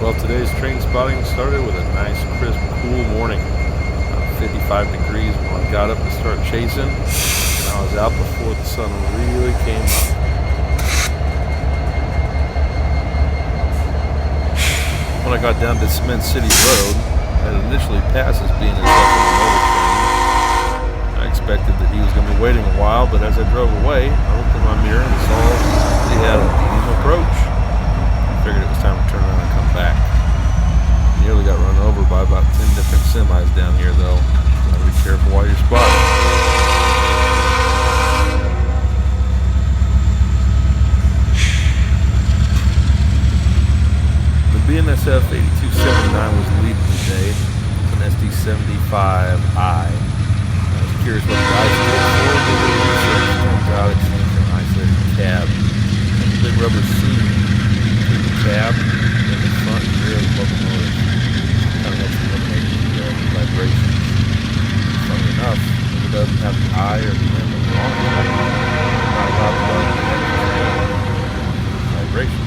Well, today's train spotting started with a nice, crisp, cool morning. 55 degrees when I got up to start chasing, and I was out before the sun really came up. When I got down to Cement City Road, I initially passed as BNSF Intermodal train. I expected that he was going to be waiting a while, but as I drove away, I looked in my mirror and saw that he had a medium approach. I figured it was time to turn around and come back. Nearly got run over by about 10 different semis down here, though. Gotta be careful while you're spotting. The BNSF 8279 was leading today. It's an SD75i. I was curious what the guys did for it, but it turns out it's an isolated cab. And the big rubber seam between the cab and the front and rear of the locomotive. Kind of helps eliminate the vibrations. Funny enough, if it doesn't have the eye or the end of the long eye, it's not allowed to run the vibrations.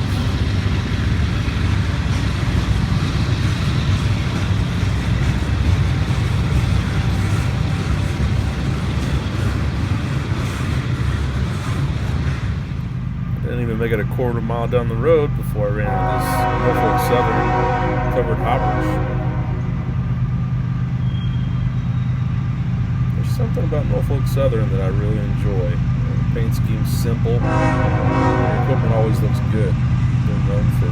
I didn't even make it a quarter mile down the road before I ran into this Norfolk Southern covered hoppers. Something about Norfolk Southern that I really enjoy. The paint scheme's simple. Their equipment always looks good. They're known for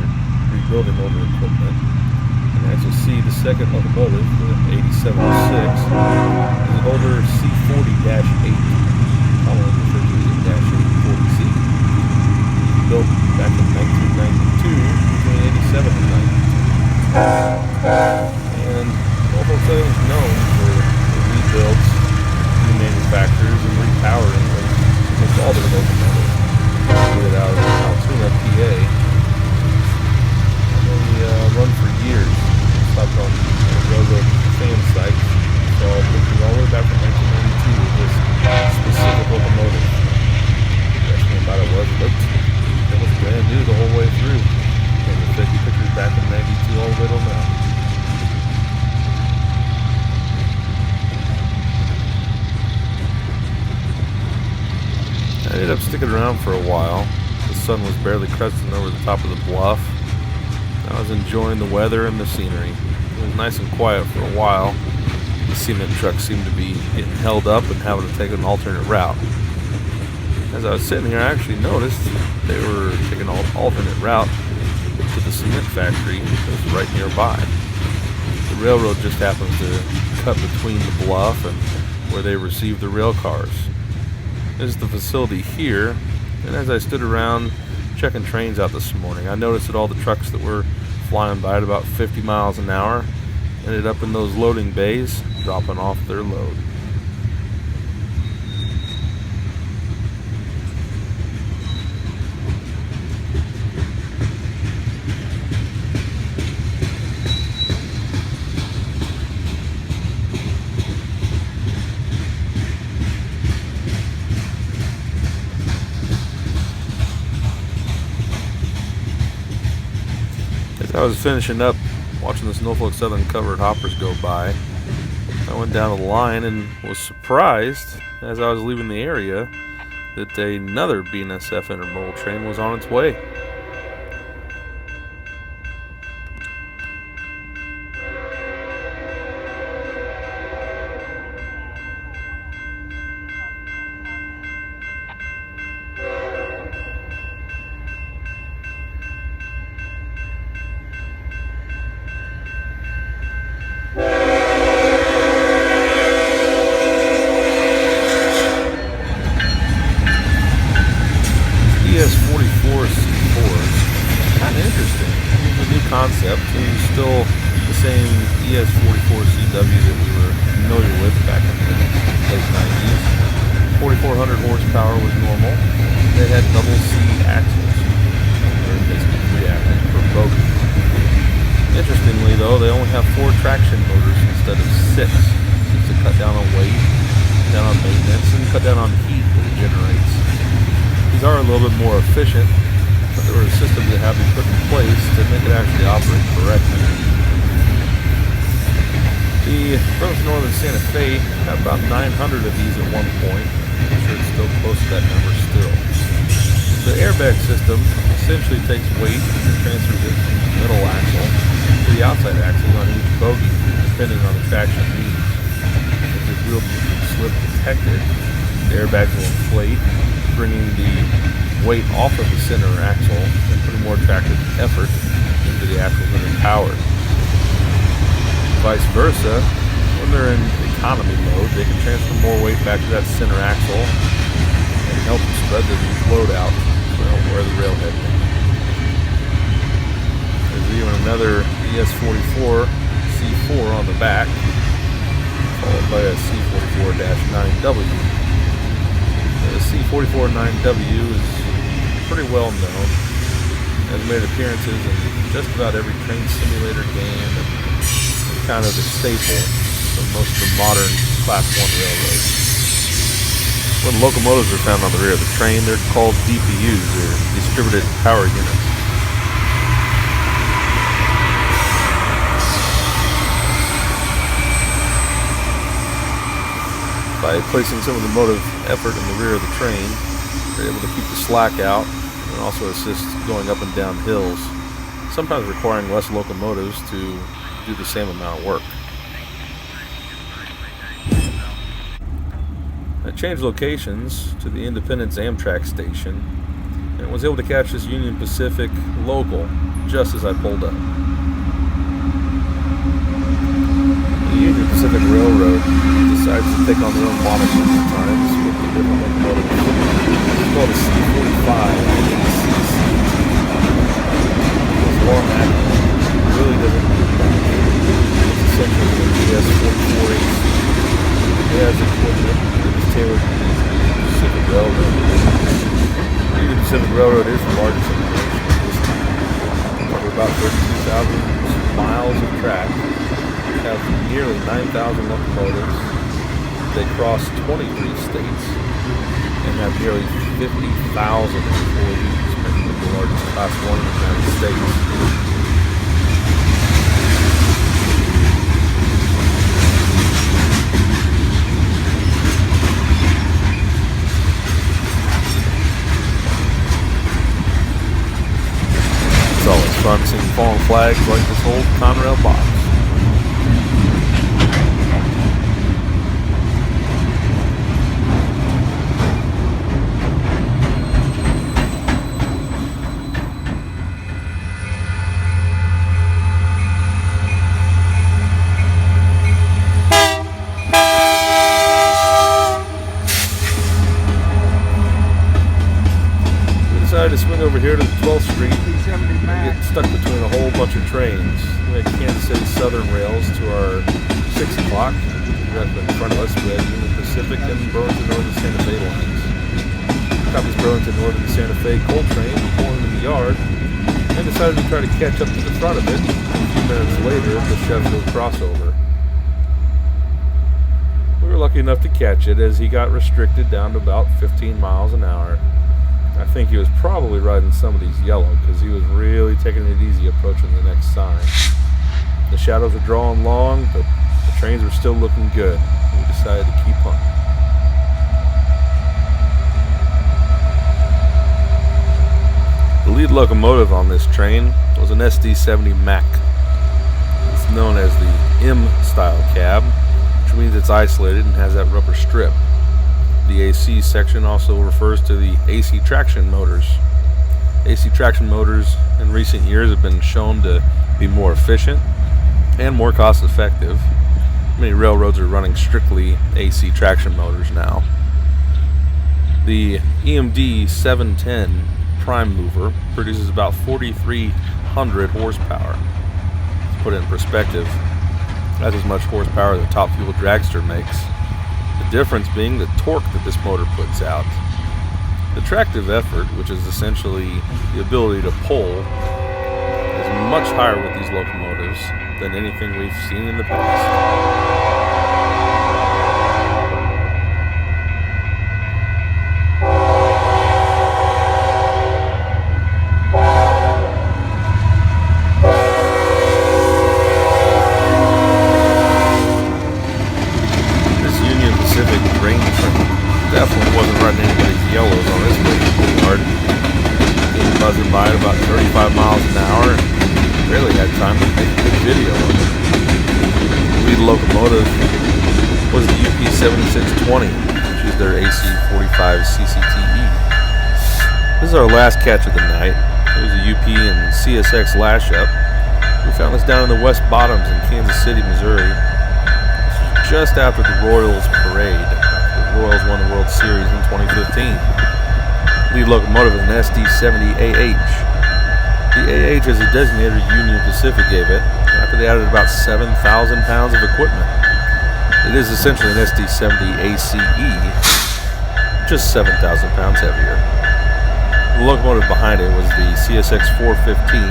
rebuilding older equipment. And as you'll see, the second locomotive, the 8706, is an older C40-8, commonly referred to as a Dash 840C. Built back in 1992 between 87 and 92. And Norfolk Southern is known for the rebuilds, manufacturers, and repowering of all their locomotives. Do it out of Altoona, PA. And they run for years. Stopped on railroad fan sites. So looking all the way back from 1992 with this specific locomotive. The best thing about it was it was brand new the whole way through. And the 50 pictures back in 92 all the way till now. I ended up sticking around for a while. The sun was barely cresting over the top of the bluff. I was enjoying the weather and the scenery. It was nice and quiet for a while. The cement trucks seemed to be getting held up and having to take an alternate route. As I was sitting here, I actually noticed they were taking an alternate route to the cement factory that was right nearby. The railroad just happens to cut between the bluff and where they receive the rail cars. This is the facility here, and as I stood around checking trains out this morning, I noticed that all the trucks that were flying by at about 50 miles an hour ended up in those loading bays, dropping off their load. As I was finishing up watching this Norfolk Southern covered hoppers go by, I went down the line and was surprised as I was leaving the area that another BNSF Intermodal train was on its way. ES44C4s, kind of interesting. It's a new concept. It's still the same ES44CW that we were familiar with back in the late 90s. 4,400 horsepower was normal. They had double C axles, or basically 3 axles per bogie. Interestingly, though, they only have 4 traction motors instead of 6, just to cut down on weight, cut down on maintenance, and cut down on heat that it generates. These are a little bit more efficient, but there were systems that had to be put in place to make it actually operate correctly. The Burlington Northern Santa Fe had about 900 of these at one point. I'm sure it's still close to that number still. The airbag system essentially takes weight and transfers it from the middle axle to the outside axle on each bogie, depending on the traction needs. If the wheel slip detected, the airbags will inflate, bringing the weight off of the center axle and putting more tractive effort into the axles that are powered. Vice versa, when they're in economy mode, they can transfer more weight back to that center axle and help spread the load out where the railhead went. There's even another ES44 C4 on the back, followed by a C44-9W. The C44-9W is pretty well known, has made appearances in just about every train simulator game, and kind of the staple of most of the modern Class 1 railroads. When locomotives are found on the rear of the train, they're called DPUs, or distributed power units. By placing some of the motive effort in the rear of the train, they're able to keep the slack out and also assist going up and down hills, sometimes requiring less locomotives to do the same amount of work. I changed locations to the Independence Amtrak station and was able to catch this Union Pacific local just as I pulled up. The Union Pacific Railroad decides to take on their own moniker at times with the different locomotives. It's called a C45 CC. This long acronym really doesn't mean much. It's essentially the BS44AC. It has equipment that is tailored to the Union Pacific Railroad. The Union Pacific Railroad is the largest in the nation at this time. Cover about 32,000 miles of track. They have nearly 9,000 locomotives. They cross 23 states and have nearly 50,000 employees, making it the largest Class 1 in the United States. It's always fun seeing fallen flags like this old Conrail box. To swing over here to the 12th Street and get stuck between a whole bunch of trains. We had Kansas City Southern Rails to our 6 o'clock. Directly in front of us, we had Union Pacific and Burlington Northern Santa Fe lines. Caught this Burlington Northern Santa Fe coal train pulling in the yard and decided to try to catch up to the front of it. A few minutes later, the Sheffield crossover. We were lucky enough to catch it as he got restricted down to about 15 miles an hour. I think he was probably riding somebody's yellow because he was really taking it easy approaching the next sign. The shadows were drawing long, but the trains were still looking good. We decided to keep on. The lead locomotive on this train was an SD70 Mac. It's known as the M-style cab, which means it's isolated and has that rubber strip. The AC section also refers to the AC traction motors. AC traction motors in recent years have been shown to be more efficient and more cost effective. Many railroads are running strictly AC traction motors now. The EMD 710 prime mover produces about 4,300 horsepower. To put it in perspective, that's as much horsepower as a top fuel dragster makes. The difference being the torque that this motor puts out. The tractive effort, which is essentially the ability to pull, is much higher with these locomotives than anything we've seen in the past. 7620, which is their AC45 CCTE. This is our last catch of the night. It was a UP and CSX lash up. We found this down in the West Bottoms in Kansas City, Missouri. This was just after the Royals parade. The Royals won the World Series in 2015. Lead locomotive is an SD70AH. The AH is a designator Union Pacific gave it after they added about 7,000 pounds of equipment. It is essentially an SD70 ACE, just 7,000 pounds heavier. The locomotive behind it was the CSX 415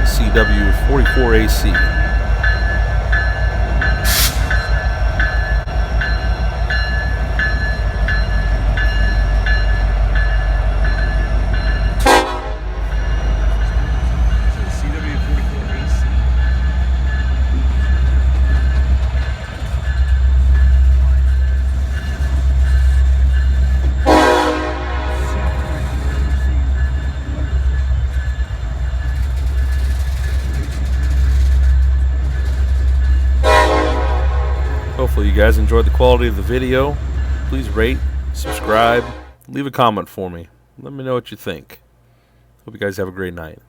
CW44AC. Hopefully you guys enjoyed the quality of the video. Please rate, subscribe, leave a comment for me. Let me know what you think. Hope you guys have a great night.